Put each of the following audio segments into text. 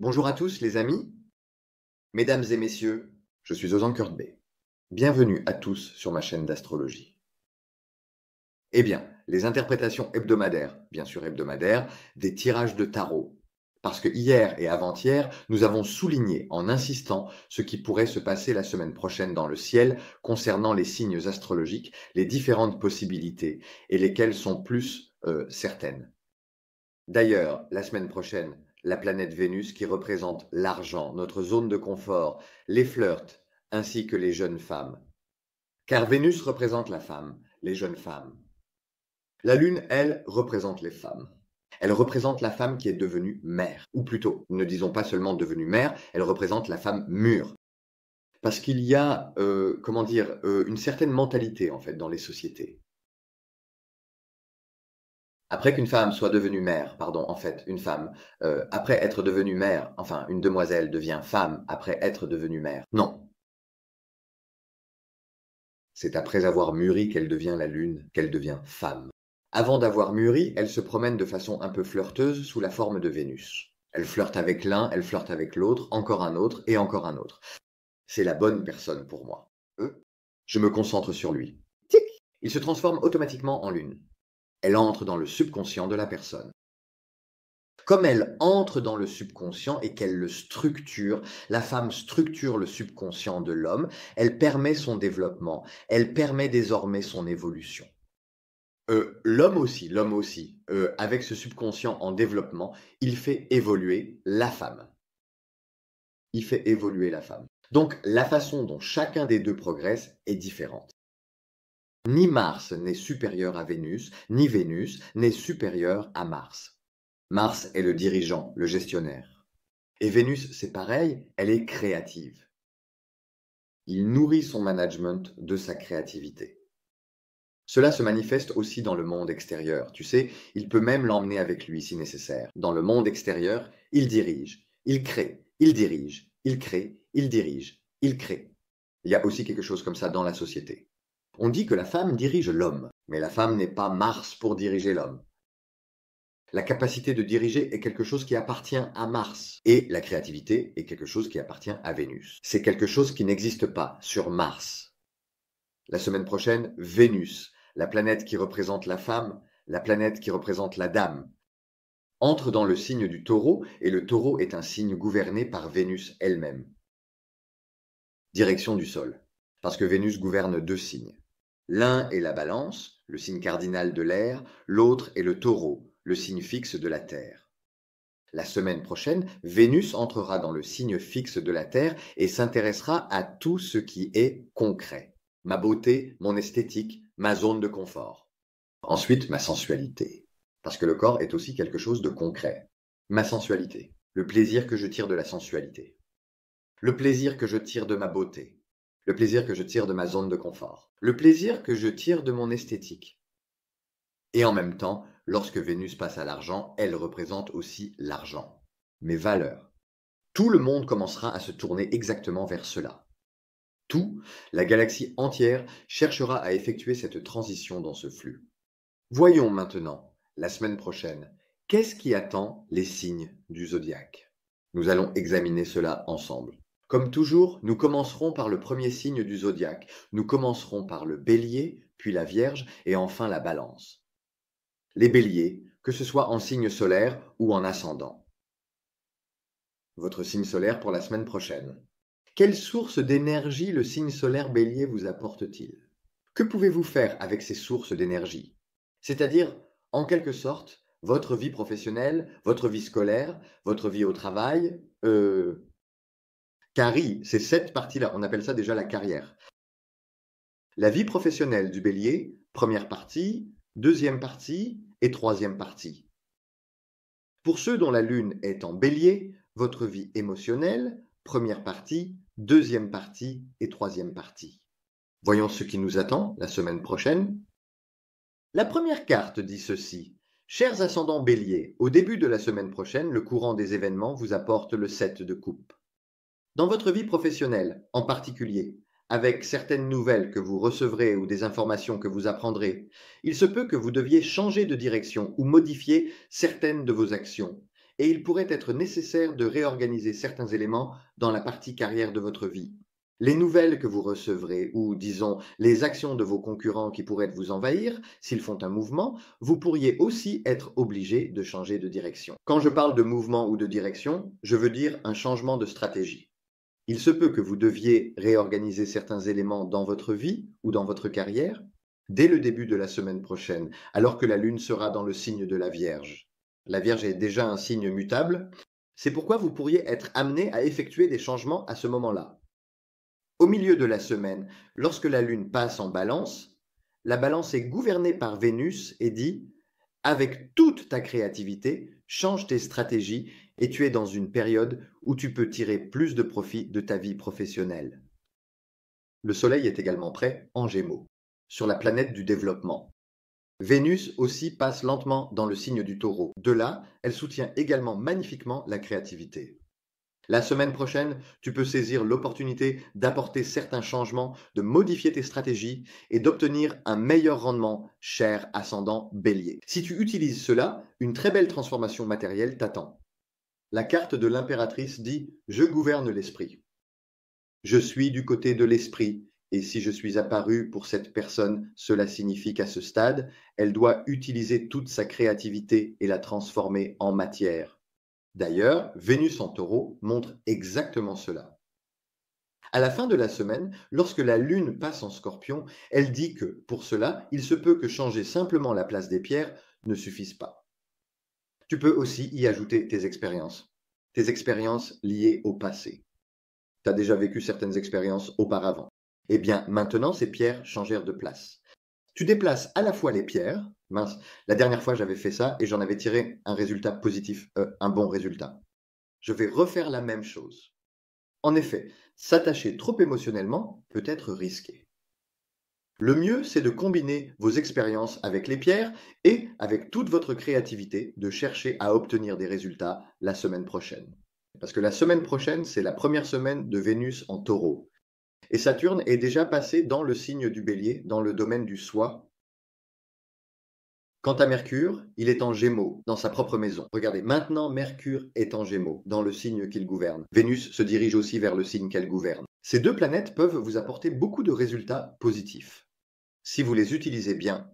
Bonjour à tous les amis, mesdames et messieurs, je suis Ozan Kurtbey. Bienvenue à tous sur ma chaîne d'astrologie. Eh bien, les interprétations hebdomadaires, bien sûr hebdomadaires, des tirages de tarot. Parce que hier et avant-hier, nous avons souligné en insistant ce qui pourrait se passer la semaine prochaine dans le ciel concernant les signes astrologiques, les différentes possibilités et lesquelles sont plus certaines. D'ailleurs, la semaine prochaine, la planète Vénus qui représente l'argent, notre zone de confort, les flirts, ainsi que les jeunes femmes. Car Vénus représente la femme, les jeunes femmes. La Lune, elle, représente les femmes. Elle représente la femme qui est devenue mère. Ou plutôt, ne disons pas seulement devenue mère, elle représente la femme mûre. Parce qu'il y a, une certaine mentalité, en fait, dans les sociétés. Après qu'une femme soit devenue mère, pardon, en fait, une femme, après être devenue mère, enfin, une demoiselle devient femme après être devenue mère. Non. C'est après avoir mûri qu'elle devient la lune, qu'elle devient femme. Avant d'avoir mûri, elle se promène de façon un peu flirteuse sous la forme de Vénus. Elle flirte avec l'un, elle flirte avec l'autre, encore un autre et encore un autre. C'est la bonne personne pour moi. Je me concentre sur lui. Tic! Il se transforme automatiquement en lune. Elle entre dans le subconscient de la personne. Comme elle entre dans le subconscient et qu'elle le structure, la femme structure le subconscient de l'homme, elle permet son développement, elle permet désormais son évolution. L'homme aussi, avec ce subconscient en développement, il fait évoluer la femme. Il fait évoluer la femme. Donc la façon dont chacun des deux progresse est différente. Ni Mars n'est supérieur à Vénus, ni Vénus n'est supérieur à Mars. Mars est le dirigeant, le gestionnaire. Et Vénus, c'est pareil, elle est créative. Il nourrit son management de sa créativité. Cela se manifeste aussi dans le monde extérieur. Tu sais, il peut même l'emmener avec lui si nécessaire. Dans le monde extérieur, il dirige, il crée, il dirige, il crée, il dirige, il crée. Il y a aussi quelque chose comme ça dans la société. On dit que la femme dirige l'homme, mais la femme n'est pas Mars pour diriger l'homme. La capacité de diriger est quelque chose qui appartient à Mars et la créativité est quelque chose qui appartient à Vénus. C'est quelque chose qui n'existe pas sur Mars. La semaine prochaine, Vénus, la planète qui représente la femme, la planète qui représente la dame, entre dans le signe du Taureau et le Taureau est un signe gouverné par Vénus elle-même. Direction du Sol, parce que Vénus gouverne deux signes. L'un est la Balance, le signe cardinal de l'air, l'autre est le Taureau, le signe fixe de la Terre. La semaine prochaine, Vénus entrera dans le signe fixe de la Terre et s'intéressera à tout ce qui est concret. Ma beauté, mon esthétique, ma zone de confort. Ensuite, ma sensualité. Parce que le corps est aussi quelque chose de concret. Ma sensualité. Le plaisir que je tire de la sensualité. Le plaisir que je tire de ma beauté. Le plaisir que je tire de ma zone de confort. Le plaisir que je tire de mon esthétique. Et en même temps, lorsque Vénus passe à l'argent, elle représente aussi l'argent. Mes valeurs. Tout le monde commencera à se tourner exactement vers cela. Tout, la galaxie entière, cherchera à effectuer cette transition dans ce flux. Voyons maintenant, la semaine prochaine, qu'est-ce qui attend les signes du zodiaque? Nous allons examiner cela ensemble. Comme toujours, nous commencerons par le premier signe du zodiaque. Nous commencerons par le Bélier, puis la Vierge et enfin la Balance. Les béliers, que ce soit en signe solaire ou en ascendant. Votre signe solaire pour la semaine prochaine. Quelle source d'énergie le signe solaire bélier vous apporte-t-il? Que pouvez-vous faire avec ces sources d'énergie? C'est-à-dire, en quelque sorte, votre vie professionnelle, votre vie scolaire, votre vie au travail, c'est cette partie-là, on appelle ça déjà la carrière. La vie professionnelle du bélier, première partie, deuxième partie et troisième partie. Pour ceux dont la lune est en bélier, votre vie émotionnelle, première partie, deuxième partie et troisième partie. Voyons ce qui nous attend la semaine prochaine. La première carte dit ceci. Chers ascendants béliers, au début de la semaine prochaine, le courant des événements vous apporte le 7 de coupe. Dans votre vie professionnelle, en particulier, avec certaines nouvelles que vous recevrez ou des informations que vous apprendrez, il se peut que vous deviez changer de direction ou modifier certaines de vos actions. et il pourrait être nécessaire de réorganiser certains éléments dans la partie carrière de votre vie. Les nouvelles que vous recevrez, ou disons les actions de vos concurrents qui pourraient vous envahir, s'ils font un mouvement, vous pourriez aussi être obligé de changer de direction. Quand je parle de mouvement ou de direction, je veux dire un changement de stratégie. Il se peut que vous deviez réorganiser certains éléments dans votre vie ou dans votre carrière dès le début de la semaine prochaine, alors que la Lune sera dans le signe de la Vierge. La Vierge est déjà un signe mutable, c'est pourquoi vous pourriez être amené à effectuer des changements à ce moment-là. Au milieu de la semaine, lorsque la Lune passe en Balance, la Balance est gouvernée par Vénus et dit « Avec toute ta créativité, change tes stratégies et tu es dans une période où tu peux tirer plus de profit de ta vie professionnelle. » Le Soleil est également prêt en Gémeaux, sur la planète du développement. Vénus aussi passe lentement dans le signe du Taureau. De là, elle soutient également magnifiquement la créativité. La semaine prochaine, tu peux saisir l'opportunité d'apporter certains changements, de modifier tes stratégies et d'obtenir un meilleur rendement, cher ascendant Bélier. Si tu utilises cela, une très belle transformation matérielle t'attend. La carte de l'impératrice dit « Je gouverne l'esprit ». Je suis du côté de l'esprit, et si je suis apparu pour cette personne, cela signifie qu'à ce stade, elle doit utiliser toute sa créativité et la transformer en matière. D'ailleurs, Vénus en Taureau montre exactement cela. À la fin de la semaine, lorsque la Lune passe en Scorpion, elle dit que, pour cela, il se peut que changer simplement la place des pierres ne suffise pas. Tu peux aussi y ajouter tes expériences liées au passé. Tu as déjà vécu certaines expériences auparavant. Eh bien, maintenant, ces pierres changèrent de place. Tu déplaces à la fois les pierres. Mince, la dernière fois j'avais fait ça et j'en avais tiré un résultat positif, un bon résultat. Je vais refaire la même chose. En effet, s'attacher trop émotionnellement peut être risqué. Le mieux, c'est de combiner vos expériences avec les pierres et avec toute votre créativité de chercher à obtenir des résultats la semaine prochaine. Parce que la semaine prochaine, c'est la première semaine de Vénus en Taureau. Et Saturne est déjà passé dans le signe du Bélier, dans le domaine du soi. Quant à Mercure, il est en Gémeaux, dans sa propre maison. Regardez, maintenant Mercure est en Gémeaux, dans le signe qu'il gouverne. Vénus se dirige aussi vers le signe qu'elle gouverne. Ces deux planètes peuvent vous apporter beaucoup de résultats positifs, si vous les utilisez bien.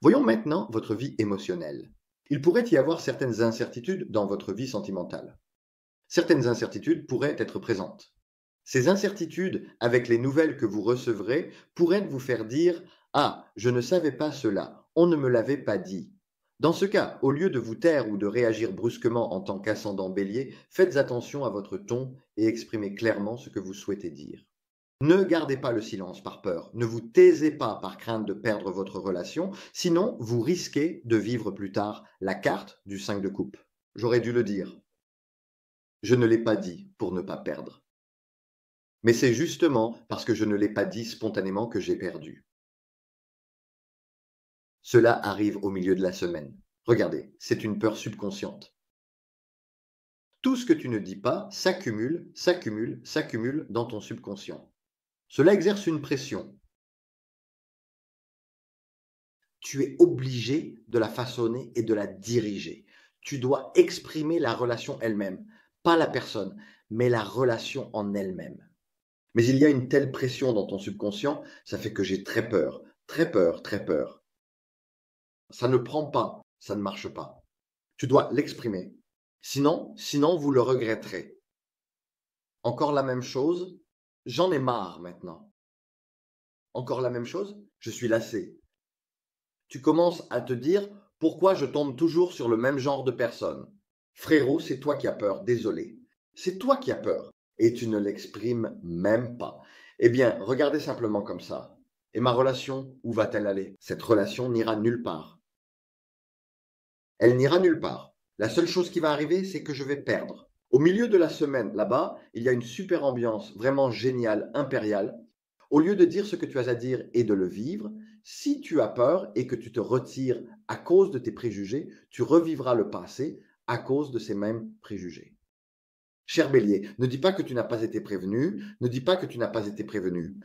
Voyons maintenant votre vie émotionnelle. Il pourrait y avoir certaines incertitudes dans votre vie sentimentale. Certaines incertitudes pourraient être présentes. Ces incertitudes, avec les nouvelles que vous recevrez, pourraient vous faire dire « Ah, je ne savais pas cela, on ne me l'avait pas dit ». Dans ce cas, au lieu de vous taire ou de réagir brusquement en tant qu'ascendant Bélier, faites attention à votre ton et exprimez clairement ce que vous souhaitez dire. Ne gardez pas le silence par peur, ne vous taisez pas par crainte de perdre votre relation, sinon vous risquez de vivre plus tard la carte du 5 de coupe. J'aurais dû le dire. Je ne l'ai pas dit pour ne pas perdre. Mais c'est justement parce que je ne l'ai pas dit spontanément que j'ai perdu. Cela arrive au milieu de la semaine. Regardez, c'est une peur subconsciente. Tout ce que tu ne dis pas s'accumule, s'accumule, s'accumule dans ton subconscient. Cela exerce une pression. Tu es obligé de la façonner et de la diriger. Tu dois exprimer la relation elle-même, pas la personne, mais la relation en elle-même. Mais il y a une telle pression dans ton subconscient, ça fait que j'ai très peur, très peur, très peur. Ça ne prend pas, ça ne marche pas. Tu dois l'exprimer. Sinon vous le regretterez. Encore la même chose, j'en ai marre maintenant. Encore la même chose, je suis lassé. Tu commences à te dire pourquoi je tombe toujours sur le même genre de personne. Frérot, c'est toi qui as peur, désolé. C'est toi qui as peur. Et tu ne l'exprimes même pas. Eh bien, regardez simplement comme ça. Et ma relation, où va-t-elle aller? Cette relation n'ira nulle part. Elle n'ira nulle part. La seule chose qui va arriver, c'est que je vais perdre. Au milieu de la semaine, là-bas, il y a une super ambiance, vraiment géniale, impériale. Au lieu de dire ce que tu as à dire et de le vivre, si tu as peur et que tu te retires à cause de tes préjugés, tu revivras le passé à cause de ces mêmes préjugés. Cher Bélier, ne dis pas que tu n'as pas été prévenu, ne dis pas que tu n'as pas été prévenu.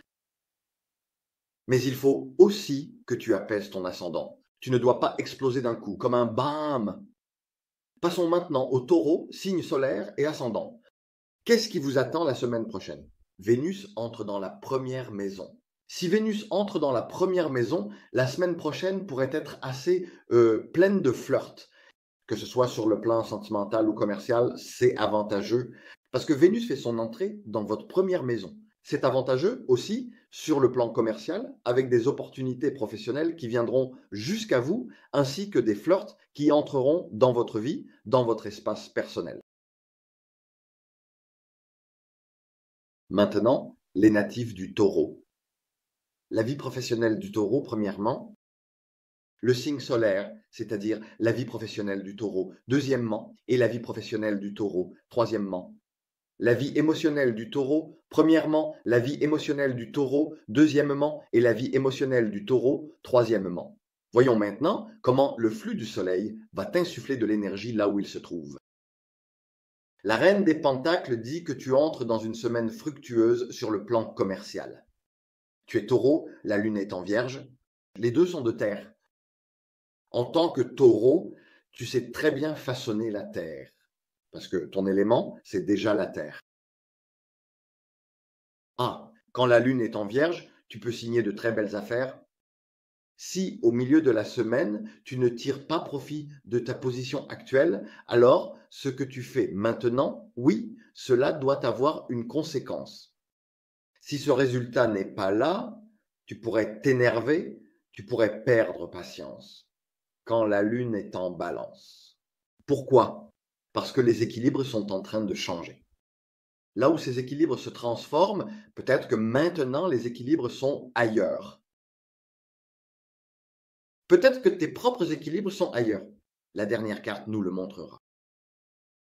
Mais il faut aussi que tu apaises ton ascendant. Tu ne dois pas exploser d'un coup, comme un bam. Passons maintenant au Taureau, signe solaire et ascendant. Qu'est-ce qui vous attend la semaine prochaine? Vénus entre dans la première maison. Si Vénus entre dans la première maison, la semaine prochaine pourrait être assez pleine de flirts. Que ce soit sur le plan sentimental ou commercial, c'est avantageux parce que Vénus fait son entrée dans votre première maison. C'est avantageux aussi sur le plan commercial avec des opportunités professionnelles qui viendront jusqu'à vous ainsi que des flirts qui entreront dans votre vie, dans votre espace personnel. Maintenant, les natifs du Taureau. La vie professionnelle du Taureau, premièrement, le signe solaire, c'est-à-dire la vie professionnelle du Taureau, deuxièmement, et la vie professionnelle du Taureau, troisièmement. La vie émotionnelle du Taureau, premièrement, la vie émotionnelle du Taureau, deuxièmement, et la vie émotionnelle du Taureau, troisièmement. Voyons maintenant comment le flux du Soleil va t'insuffler de l'énergie là où il se trouve. La reine des Pentacles dit que tu entres dans une semaine fructueuse sur le plan commercial. Tu es Taureau, la lune est en Vierge, les deux sont de terre. En tant que Taureau, tu sais très bien façonner la terre, parce que ton élément, c'est déjà la terre. Ah, quand la lune est en Vierge, tu peux signer de très belles affaires. Si au milieu de la semaine, tu ne tires pas profit de ta position actuelle, alors ce que tu fais maintenant, oui, cela doit avoir une conséquence. Si ce résultat n'est pas là, tu pourrais t'énerver, tu pourrais perdre patience quand la lune est en balance. Pourquoi? Parce que les équilibres sont en train de changer. Là où ces équilibres se transforment, peut-être que maintenant les équilibres sont ailleurs. Peut-être que tes propres équilibres sont ailleurs. La dernière carte nous le montrera.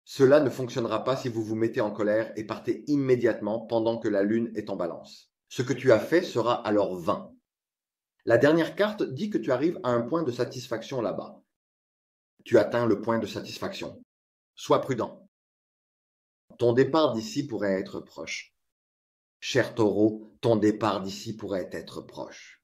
Cela ne fonctionnera pas si vous vous mettez en colère et partez immédiatement pendant que la lune est en balance. Ce que tu as fait sera alors vain. La dernière carte dit que tu arrives à un point de satisfaction là-bas. Tu atteins le point de satisfaction. Sois prudent. Ton départ d'ici pourrait être proche. Cher Taureau, ton départ d'ici pourrait être proche.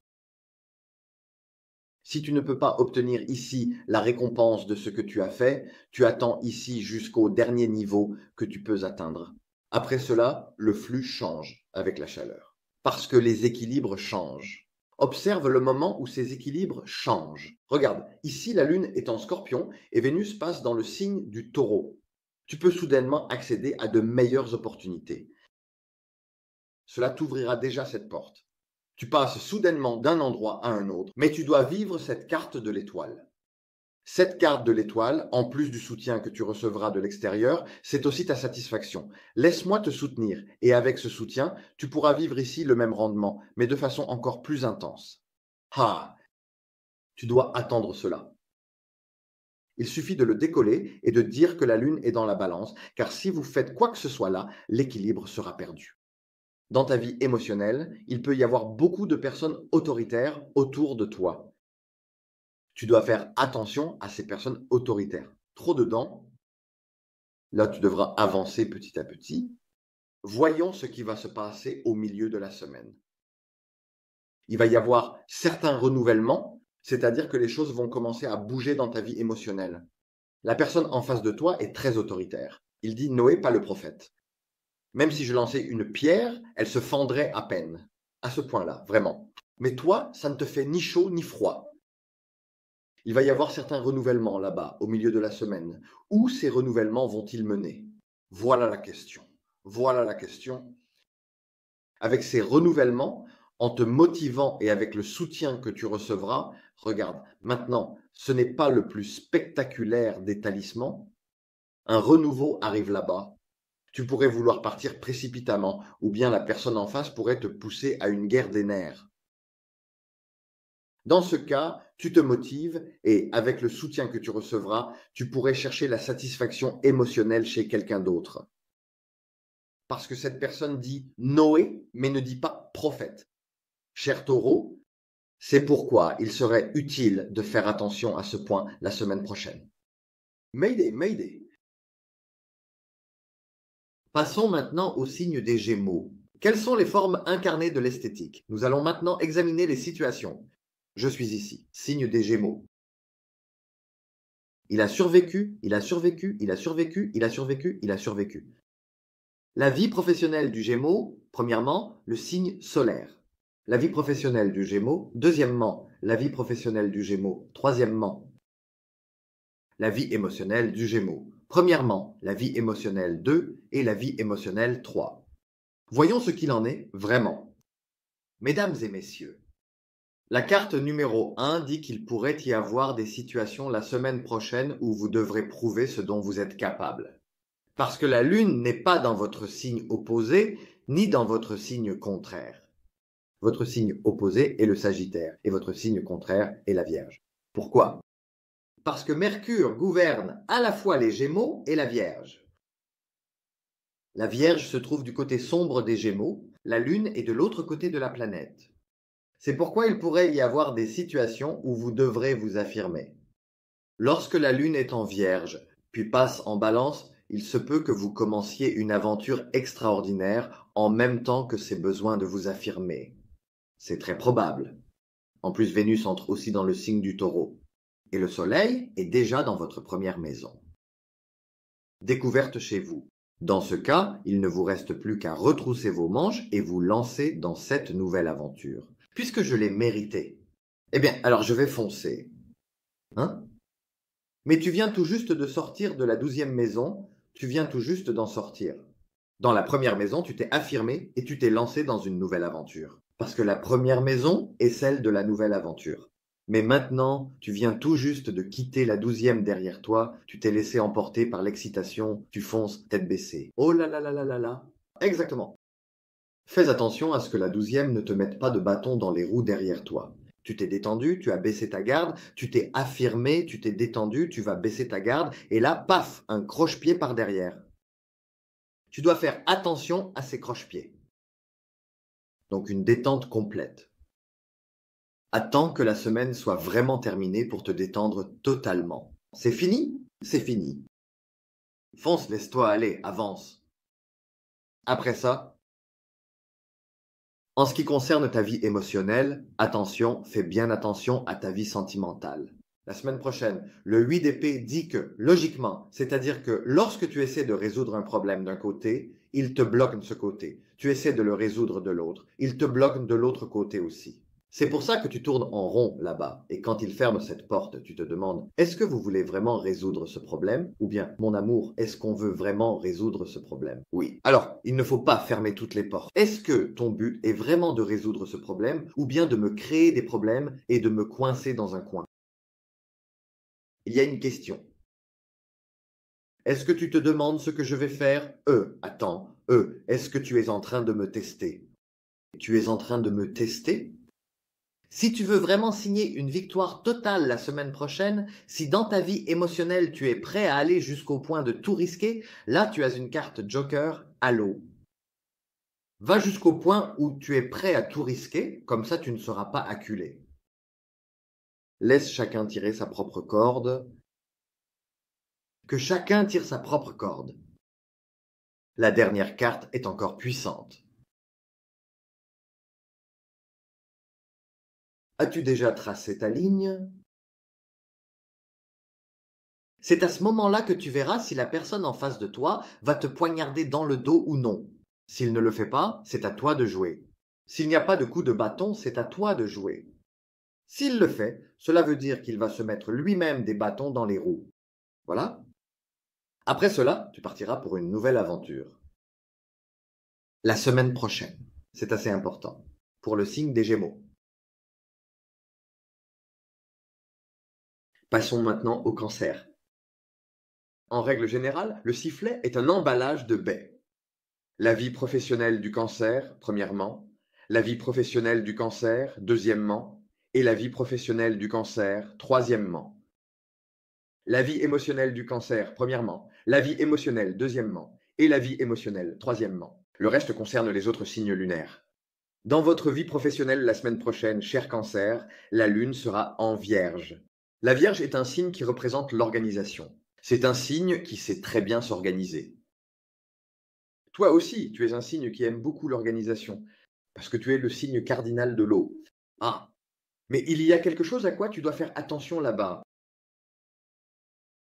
Si tu ne peux pas obtenir ici la récompense de ce que tu as fait, tu attends ici jusqu'au dernier niveau que tu peux atteindre. Après cela, le flux change avec la chaleur. Parce que les équilibres changent. Observe le moment où ces équilibres changent. Regarde, ici la Lune est en Scorpion et Vénus passe dans le signe du Taureau. Tu peux soudainement accéder à de meilleures opportunités. Cela t'ouvrira déjà cette porte. Tu passes soudainement d'un endroit à un autre, mais tu dois vivre cette carte de l'étoile. Cette carte de l'étoile, en plus du soutien que tu recevras de l'extérieur, c'est aussi ta satisfaction. Laisse-moi te soutenir, et avec ce soutien, tu pourras vivre ici le même rendement, mais de façon encore plus intense. Ah, tu dois attendre cela. Il suffit de le décoller et de dire que la Lune est dans la balance, car si vous faites quoi que ce soit là, l'équilibre sera perdu. Dans ta vie émotionnelle, il peut y avoir beaucoup de personnes autoritaires autour de toi. Tu dois faire attention à ces personnes autoritaires. Trop dedans, là tu devras avancer petit à petit. Voyons ce qui va se passer au milieu de la semaine. Il va y avoir certains renouvellements, c'est-à-dire que les choses vont commencer à bouger dans ta vie émotionnelle. La personne en face de toi est très autoritaire. Il dit Noé, pas le prophète. Même si je lançais une pierre, elle se fendrait à peine. À ce point-là, vraiment. Mais toi, ça ne te fait ni chaud ni froid. Il va y avoir certains renouvellements là-bas, au milieu de la semaine. Où ces renouvellements vont-ils mener? Voilà la question. Voilà la question. Avec ces renouvellements, en te motivant et avec le soutien que tu recevras, regarde, maintenant, ce n'est pas le plus spectaculaire des talismans. Un renouveau arrive là-bas. Tu pourrais vouloir partir précipitamment, ou bien la personne en face pourrait te pousser à une guerre des nerfs. Dans ce cas, tu te motives et avec le soutien que tu recevras, tu pourrais chercher la satisfaction émotionnelle chez quelqu'un d'autre. Parce que cette personne dit Noé, mais ne dit pas prophète. Cher Taureau, c'est pourquoi il serait utile de faire attention à ce point la semaine prochaine. Mayday, Mayday. Passons maintenant au signe des Gémeaux. Quelles sont les formes incarnées de l'esthétique? Nous allons maintenant examiner les situations. Je suis ici, signe des Gémeaux. Il a survécu, il a survécu, il a survécu, il a survécu, il a survécu. La vie professionnelle du Gémeaux, premièrement, le signe solaire. La vie professionnelle du Gémeaux, deuxièmement, la vie professionnelle du Gémeaux, troisièmement, la vie émotionnelle du Gémeaux. Premièrement, la vie émotionnelle 2 et la vie émotionnelle 3. Voyons ce qu'il en est vraiment. Mesdames et messieurs, la carte numéro 1 dit qu'il pourrait y avoir des situations la semaine prochaine où vous devrez prouver ce dont vous êtes capable. Parce que la Lune n'est pas dans votre signe opposé, ni dans votre signe contraire. Votre signe opposé est le Sagittaire, et votre signe contraire est la Vierge. Pourquoi? Parce que Mercure gouverne à la fois les Gémeaux et la Vierge. La Vierge se trouve du côté sombre des Gémeaux, la Lune est de l'autre côté de la planète. C'est pourquoi il pourrait y avoir des situations où vous devrez vous affirmer. Lorsque la Lune est en Vierge, puis passe en Balance, il se peut que vous commenciez une aventure extraordinaire en même temps que ces besoins de vous affirmer. C'est très probable. En plus, Vénus entre aussi dans le signe du Taureau. Et le Soleil est déjà dans votre première maison. Découverte chez vous. Dans ce cas, il ne vous reste plus qu'à retrousser vos manches et vous lancer dans cette nouvelle aventure. Puisque je l'ai mérité. Eh bien, alors je vais foncer. Hein? Mais tu viens tout juste de sortir de la 12e maison, tu viens tout juste d'en sortir. Dans la première maison, tu t'es affirmé et tu t'es lancé dans une nouvelle aventure. Parce que la première maison est celle de la nouvelle aventure. Mais maintenant, tu viens tout juste de quitter la 12e derrière toi, tu t'es laissé emporter par l'excitation, tu fonces tête baissée. Oh là là là là là là. Exactement. Fais attention à ce que la 12e ne te mette pas de bâton dans les roues derrière toi. Tu t'es détendu, tu as baissé ta garde, tu t'es affirmé, tu t'es détendu, tu vas baisser ta garde, et là, paf, un croche-pied par derrière. Tu dois faire attention à ces croche-pieds. Donc une détente complète. Attends que la semaine soit vraiment terminée pour te détendre totalement. C'est fini? C'est fini. Fonce, laisse-toi aller, avance. Après ça, en ce qui concerne ta vie émotionnelle, attention, fais bien attention à ta vie sentimentale. La semaine prochaine, le 8 d'épée dit que, logiquement, c'est-à-dire que lorsque tu essaies de résoudre un problème d'un côté, il te bloque de ce côté. Tu essaies de le résoudre de l'autre, il te bloque de l'autre côté aussi. C'est pour ça que tu tournes en rond là-bas, et quand il ferme cette porte, tu te demandes, est-ce que vous voulez vraiment résoudre ce problème? Ou bien, mon amour, est-ce qu'on veut vraiment résoudre ce problème? Oui. Alors, il ne faut pas fermer toutes les portes. Est-ce que ton but est vraiment de résoudre ce problème, ou bien de me créer des problèmes et de me coincer dans un coin? Il y a une question. Est-ce que tu te demandes ce que je vais faire? Attends, est-ce que tu es en train de me tester? Tu es en train de me tester? Si tu veux vraiment signer une victoire totale la semaine prochaine, si dans ta vie émotionnelle tu es prêt à aller jusqu'au point de tout risquer, là tu as une carte Joker à l'eau. Va jusqu'au point où tu es prêt à tout risquer, comme ça tu ne seras pas acculé. Laisse chacun tirer sa propre corde. Que chacun tire sa propre corde. La dernière carte est encore puissante. As-tu déjà tracé ta ligne? C'est à ce moment-là que tu verras si la personne en face de toi va te poignarder dans le dos ou non. S'il ne le fait pas, c'est à toi de jouer. S'il n'y a pas de coup de bâton, c'est à toi de jouer. S'il le fait, cela veut dire qu'il va se mettre lui-même des bâtons dans les roues. Voilà. Après cela, tu partiras pour une nouvelle aventure. La semaine prochaine, c'est assez important, pour le signe des Gémeaux. Passons maintenant au Cancer. En règle générale, le sifflet est un emballage de baies. La vie professionnelle du Cancer, premièrement, la vie professionnelle du Cancer, deuxièmement, et la vie professionnelle du Cancer, troisièmement. La vie émotionnelle du Cancer, premièrement, la vie émotionnelle, deuxièmement, et la vie émotionnelle, troisièmement. Le reste concerne les autres signes lunaires. Dans votre vie professionnelle la semaine prochaine, cher Cancer, la Lune sera en Vierge. La Vierge est un signe qui représente l'organisation. C'est un signe qui sait très bien s'organiser. Toi aussi, tu es un signe qui aime beaucoup l'organisation, parce que tu es le signe cardinal de l'eau. Ah, mais il y a quelque chose à quoi tu dois faire attention là-bas.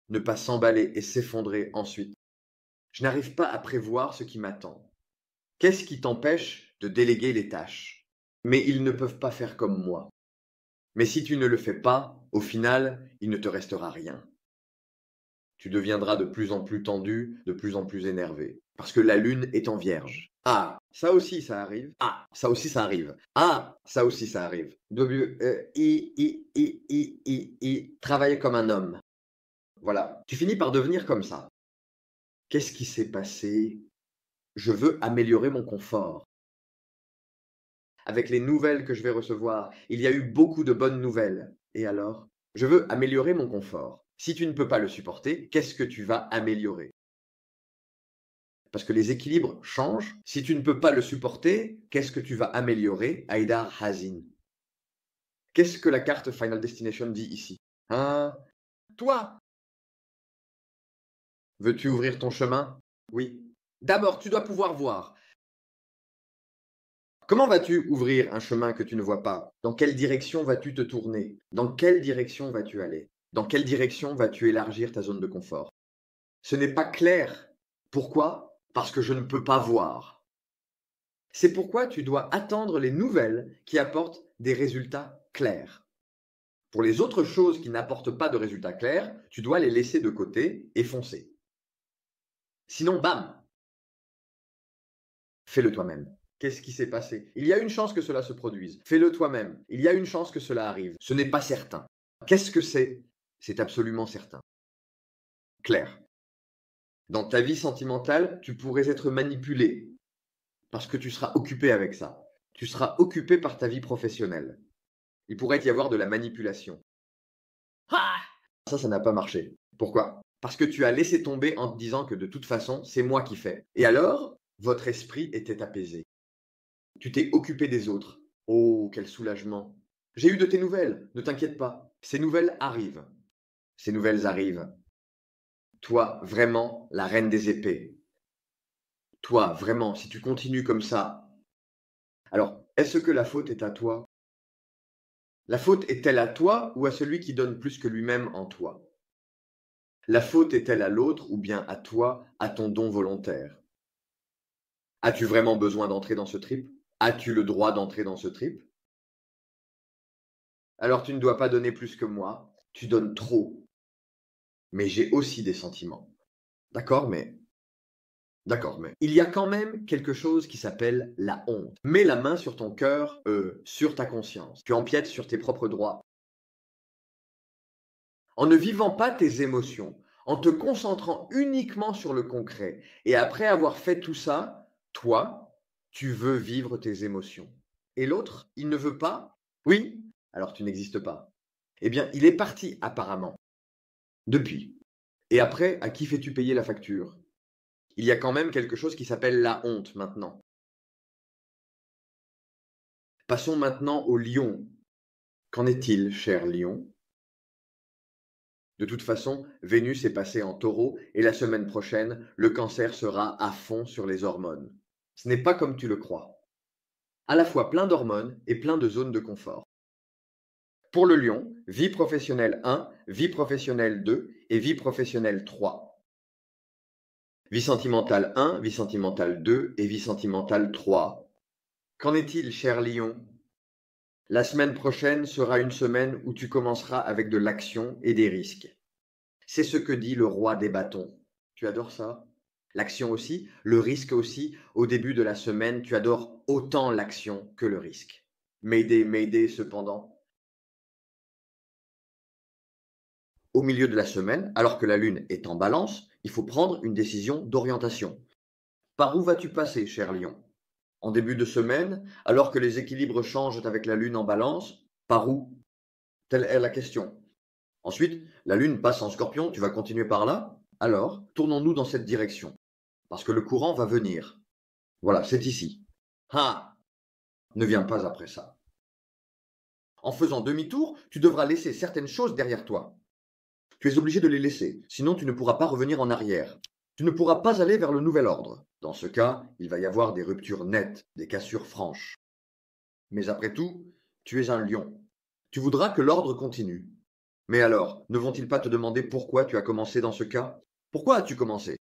ne pas s'emballer et s'effondrer ensuite. Je n'arrive pas à prévoir ce qui m'attend. Qu'est-ce qui t'empêche de déléguer les tâches? Mais ils ne peuvent pas faire comme moi. Mais si tu ne le fais pas, au final, il ne te restera rien. Tu deviendras de plus en plus tendu, de plus en plus énervé. Parce que la lune est en vierge. Ah, ça aussi ça arrive. Ah, ça aussi ça arrive. Ah, ça aussi ça arrive. Travailler comme un homme. Voilà. Tu finis par devenir comme ça. Qu'est-ce qui s'est passé? Je veux améliorer mon confort. Avec les nouvelles que je vais recevoir, il y a eu beaucoup de bonnes nouvelles. Et alors? Je veux améliorer mon confort. Si tu ne peux pas le supporter, qu'est-ce que tu vas améliorer? Parce que les équilibres changent. Si tu ne peux pas le supporter, qu'est-ce que tu vas améliorer? Haïdar Hazin. Qu'est-ce que la carte Final Destination dit ici? Hein? Toi! Veux-tu ouvrir ton chemin? Oui. D'abord, tu dois pouvoir voir. Comment vas-tu ouvrir un chemin que tu ne vois pas? Dans quelle direction vas-tu te tourner? Dans quelle direction vas-tu aller? Dans quelle direction vas-tu élargir ta zone de confort? Ce n'est pas clair. Pourquoi? Parce que je ne peux pas voir. C'est pourquoi tu dois attendre les nouvelles qui apportent des résultats clairs. Pour les autres choses qui n'apportent pas de résultats clairs, tu dois les laisser de côté et foncer. Sinon, bam! Fais-le toi-même. Qu'est-ce qui s'est passé? Il y a une chance que cela se produise. Fais-le toi-même. Il y a une chance que cela arrive. Ce n'est pas certain. Qu'est-ce que c'est? C'est absolument certain. Clair. Dans ta vie sentimentale, tu pourrais être manipulé parce que tu seras occupé avec ça. Tu seras occupé par ta vie professionnelle. Il pourrait y avoir de la manipulation. Ah! Ça n'a pas marché. Pourquoi? Parce que tu as laissé tomber en te disant que de toute façon, c'est moi qui fais. Et alors, votre esprit était apaisé. Tu t'es occupé des autres. Oh, quel soulagement. J'ai eu de tes nouvelles, ne t'inquiète pas. Ces nouvelles arrivent. Ces nouvelles arrivent. Toi, vraiment, la reine des épées. Toi, vraiment, si tu continues comme ça. Alors, est-ce que la faute est à toi? La faute est-elle à toi ou à celui qui donne plus que lui-même en toi? La faute est-elle à l'autre ou bien à toi, à ton don volontaire? As-tu vraiment besoin d'entrer dans ce trip? As-tu le droit d'entrer dans ce trip? Alors tu ne dois pas donner plus que moi, tu donnes trop. Mais j'ai aussi des sentiments. D'accord, mais... D'accord, mais... Il y a quand même quelque chose qui s'appelle la honte. Mets la main sur ton cœur, sur ta conscience. Tu empiètes sur tes propres droits. En ne vivant pas tes émotions, en te concentrant uniquement sur le concret, et après avoir fait tout ça, toi, tu veux vivre tes émotions. Et l'autre, il ne veut pas? Oui? Alors tu n'existes pas. Eh bien, il est parti apparemment. Depuis. Et après, à qui fais-tu payer la facture? Il y a quand même quelque chose qui s'appelle la honte maintenant. Passons maintenant au lion. Qu'en est-il, cher lion? De toute façon, Vénus est passée en taureau et la semaine prochaine, le cancer sera à fond sur les hormones. Ce n'est pas comme tu le crois. À la fois plein d'hormones et plein de zones de confort. Pour le lion, vie professionnelle 1, vie professionnelle 2 et vie professionnelle 3. Vie sentimentale 1, vie sentimentale 2 et vie sentimentale 3. Qu'en est-il, cher lion? La semaine prochaine sera une semaine où tu commenceras avec de l'action et des risques. C'est ce que dit le roi des bâtons. Tu adores ça? L'action aussi, le risque aussi. Au début de la semaine, tu adores autant l'action que le risque. Mayday, Mayday cependant. Au milieu de la semaine, alors que la lune est en balance, il faut prendre une décision d'orientation. Par où vas-tu passer, cher lion? En début de semaine, alors que les équilibres changent avec la lune en balance, par où? Telle est la question. Ensuite, la lune passe en scorpion, tu vas continuer par là? Alors, tournons-nous dans cette direction, parce que le courant va venir. Voilà, c'est ici. Ah! Ne viens pas après ça. En faisant demi-tour, tu devras laisser certaines choses derrière toi. Tu es obligé de les laisser, sinon tu ne pourras pas revenir en arrière. Tu ne pourras pas aller vers le nouvel ordre. Dans ce cas, il va y avoir des ruptures nettes, des cassures franches. Mais après tout, tu es un lion. Tu voudras que l'ordre continue. Mais alors, ne vont-ils pas te demander pourquoi tu as commencé dans ce cas? Pourquoi as-tu commencé?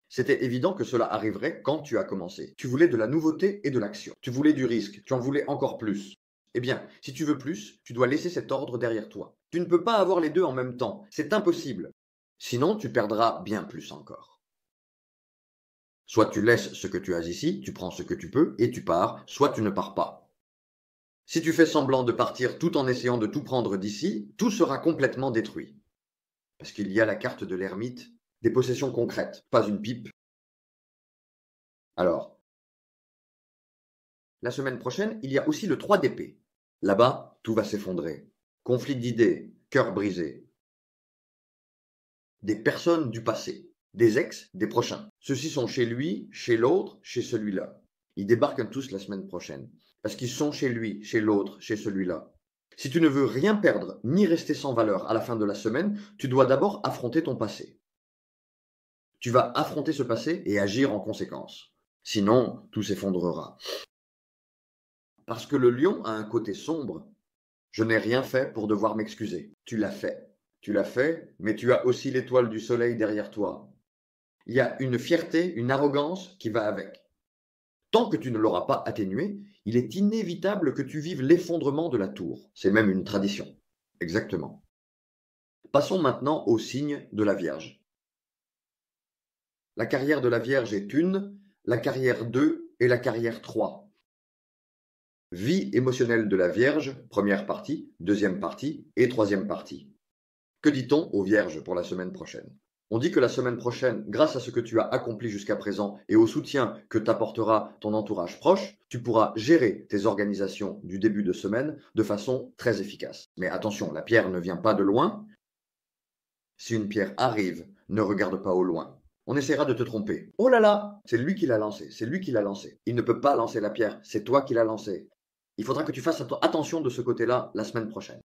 C'était évident que cela arriverait quand tu as commencé. Tu voulais de la nouveauté et de l'action. Tu voulais du risque. Tu en voulais encore plus. Eh bien, si tu veux plus, tu dois laisser cet ordre derrière toi. Tu ne peux pas avoir les deux en même temps. C'est impossible. Sinon, tu perdras bien plus encore. Soit tu laisses ce que tu as ici, tu prends ce que tu peux et tu pars, soit tu ne pars pas. Si tu fais semblant de partir tout en essayant de tout prendre d'ici, tout sera complètement détruit. Parce qu'il y a la carte de l'ermite, des possessions concrètes, pas une pipe. Alors, la semaine prochaine, il y a aussi le 3 d'épée. Là-bas, tout va s'effondrer. Conflit d'idées, cœur brisé. Des personnes du passé, des ex, des prochains. Ceux-ci sont chez lui, chez l'autre, chez celui-là. Ils débarquent tous la semaine prochaine. Parce qu'ils sont chez lui, chez l'autre, chez celui-là. Si tu ne veux rien perdre, ni rester sans valeur à la fin de la semaine, tu dois d'abord affronter ton passé. Tu vas affronter ce passé et agir en conséquence. Sinon, tout s'effondrera. Parce que le lion a un côté sombre. Je n'ai rien fait pour devoir m'excuser. Tu l'as fait. Tu l'as fait, mais tu as aussi l'étoile du soleil derrière toi. Il y a une fierté, une arrogance qui va avec. Tant que tu ne l'auras pas atténué, il est inévitable que tu vives l'effondrement de la tour. C'est même une tradition. Exactement. Passons maintenant au signe de la Vierge. La carrière de la Vierge est 1, la carrière 2 et la carrière 3. Vie émotionnelle de la Vierge, première partie, deuxième partie et troisième partie. Que dit-on aux Vierges pour la semaine prochaine? On dit que la semaine prochaine, grâce à ce que tu as accompli jusqu'à présent et au soutien que t'apportera ton entourage proche, tu pourras gérer tes organisations du début de semaine de façon très efficace. Mais attention, la pierre ne vient pas de loin. Si une pierre arrive, ne regarde pas au loin. On essaiera de te tromper. Oh là là, c'est lui qui l'a lancé, c'est lui qui l'a lancé. Il ne peut pas lancer la pierre, c'est toi qui l'as lancé. Il faudra que tu fasses attention de ce côté-là la semaine prochaine.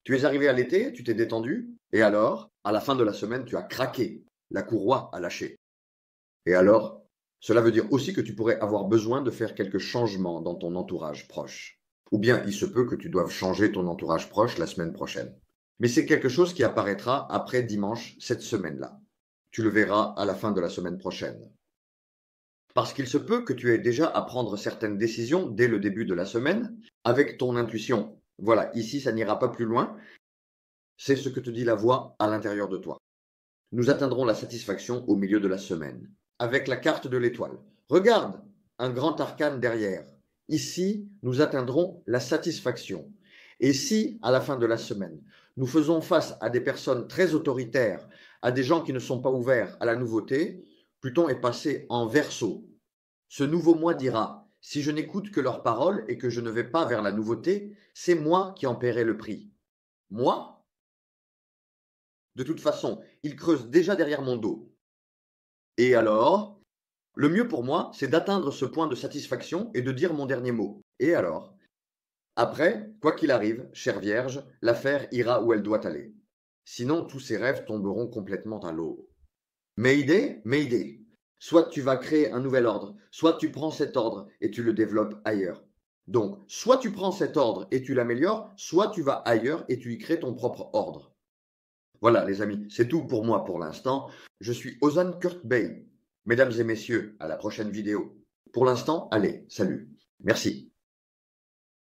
Tu es arrivé à l'été, tu t'es détendu, et alors, à la fin de la semaine, tu as craqué. La courroie a lâché. Et alors, cela veut dire aussi que tu pourrais avoir besoin de faire quelques changements dans ton entourage proche. Ou bien il se peut que tu doives changer ton entourage proche la semaine prochaine. Mais c'est quelque chose qui apparaîtra après dimanche cette semaine-là. Tu le verras à la fin de la semaine prochaine. Parce qu'il se peut que tu aies déjà à prendre certaines décisions dès le début de la semaine avec ton intuition. Voilà, ici ça n'ira pas plus loin. C'est ce que te dit la voix à l'intérieur de toi. Nous atteindrons la satisfaction au milieu de la semaine. Avec la carte de l'étoile. Regarde, un grand arcane derrière. Ici, nous atteindrons la satisfaction. Et si, à la fin de la semaine, nous faisons face à des personnes très autoritaires, à des gens qui ne sont pas ouverts à la nouveauté, Pluton est passé en Verseau. Ce nouveau moi dira, si je n'écoute que leurs paroles et que je ne vais pas vers la nouveauté, c'est moi qui en paierai le prix. Moi? De toute façon, ils creusent déjà derrière mon dos. Et alors? Le mieux pour moi, c'est d'atteindre ce point de satisfaction et de dire mon dernier mot. Et alors? Après, quoi qu'il arrive, chère Vierge, l'affaire ira où elle doit aller. Sinon, tous ces rêves tomberont complètement à l'eau. Mayday, Mayday. Soit tu vas créer un nouvel ordre, soit tu prends cet ordre et tu le développes ailleurs. Donc, soit tu prends cet ordre et tu l'améliores, soit tu vas ailleurs et tu y crées ton propre ordre. Voilà les amis, c'est tout pour moi pour l'instant. Je suis Ozan Kurt Bey. Mesdames et messieurs, à la prochaine vidéo. Pour l'instant, allez, salut. Merci.